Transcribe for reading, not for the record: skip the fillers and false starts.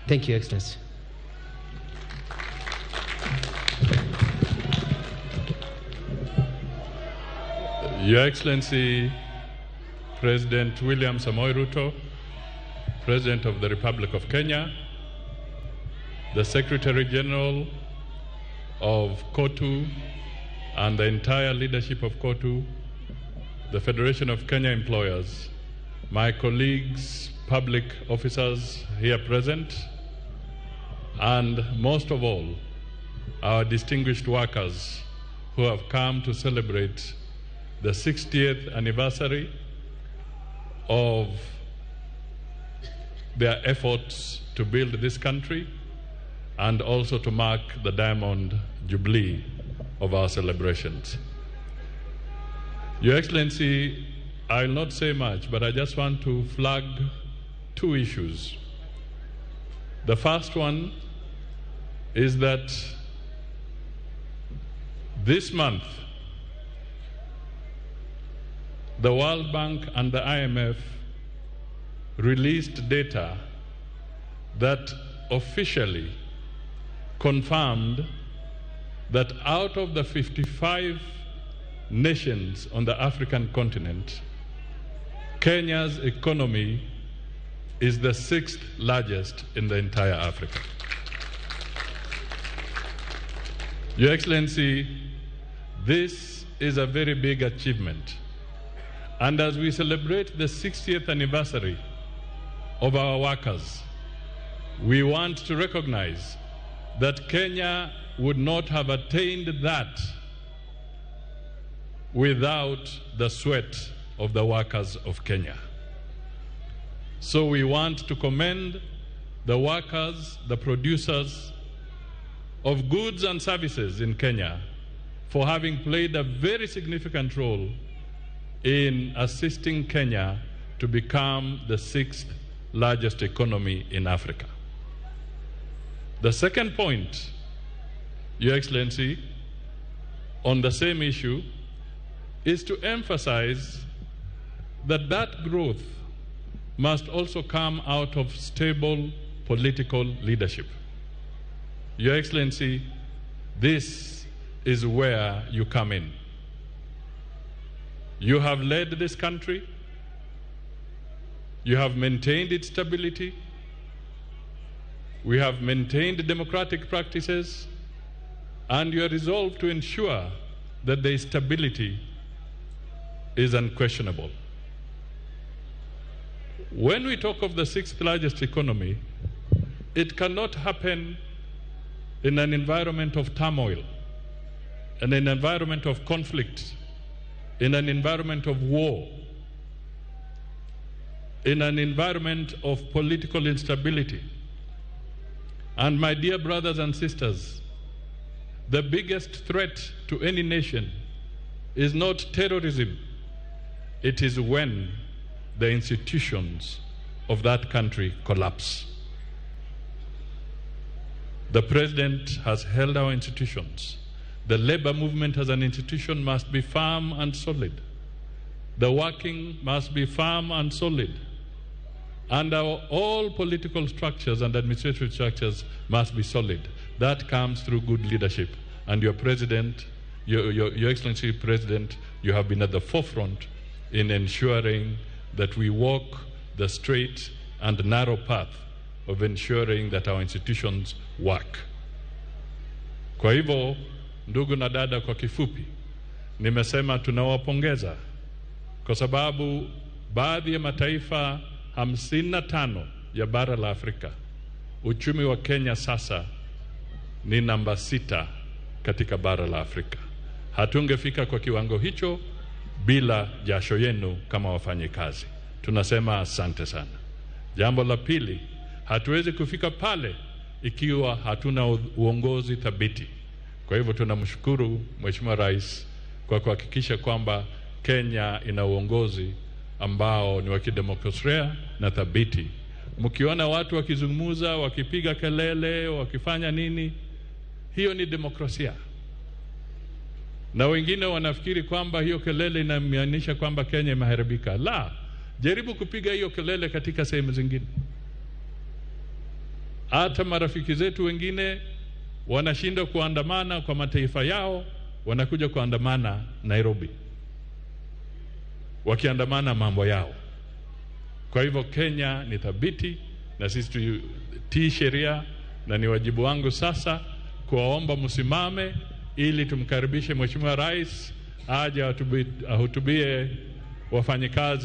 Thank you, Excellency. Your Excellency, President William Samoei Ruto, President of the Republic of Kenya, the Secretary General of KOTU and the entire leadership of KOTU, the Federation of Kenya Employers, my colleagues, public officers here present, and most of all, our distinguished workers who have come to celebrate the 60th anniversary of their efforts to build this country and also to mark the Diamond Jubilee of our celebrations. Your Excellency, I'll not say much, but I just want to flag two issues. The first one is that this month, the World Bank and the IMF released data that officially confirmed that out of the 55 nations on the African continent, Kenya's economy is the 6th largest in the entire Africa. Your Excellency, this is a very big achievement. And as we celebrate the 60th anniversary of our workers, we want to recognize that Kenya would not have attained that without the sweat of the workers of Kenya. So we want to commend the workers, the producers of goods and services in Kenya for having played a very significant role in assisting Kenya to become the 6th largest economy in Africa. The second point, Your Excellency, on the same issue, is to emphasize that that growth must also come out of stable political leadership. Your Excellency, this is where you come in. You have led this country, you have maintained its stability, we have maintained democratic practices, and you are resolved to ensure that the stability is unquestionable. When we talk of the 6th largest economy, it cannot happen in an environment of turmoil, in an environment of conflict, in an environment of war, in an environment of political instability. And my dear brothers and sisters, the biggest threat to any nation is not terrorism. It is when the institutions of that country collapse. The President has held our institutions. The labor movement as an institution must be firm and solid. The working must be firm and solid. And all political structures and administrative structures must be solid. That comes through good leadership. And your President, Your Excellency President, you have been at the forefront in ensuring that we walk the straight and narrow path of ensuring that our institutions work. Kwa hivyo, ndugu na dada, kwa kifupi, nimesema tunawapongeza kwa sababu baadhi ya mataifa 55 ya bara la Afrika, uchumi wa Kenya sasa ni namba 6 katika bara la Afrika. Hatungefika kwa kiwango hicho bila jasho yenu kama wafanyikazi. Tunasema asante sana. Jambo la pili, hatuwezi kufika pale ikiwa hatuna uongozi thabiti. Kwa hivyo tunamshukuru Mheshimiwa Rais kwa kuhakikisha kwamba Kenya ina uongozi ambao ni wa kidemokrasia na thabiti. Mkiona watu wakizungumza, wakipiga kelele, wakifanya nini, hiyo ni demokrasia. Na wengine wanafikiri kwamba hiyo kelele inamaanisha kwamba Kenya imeharibika. La, jaribu kupiga hiyo kelele katika sehemu zingine. Hata marafiki zetu wengine wanashindwa kuandamana kwa mataifa yao, wanakuja kuandamana Nairobi, wakiandamana mambo yao. Kwa hivyo Kenya ni thabiti, na sisi tutii sheria, na ni wajibu wangu sasa kuwaomba msimame ili tumkaribishe Mheshimiwa Rais aje ahutubie wafanyikazi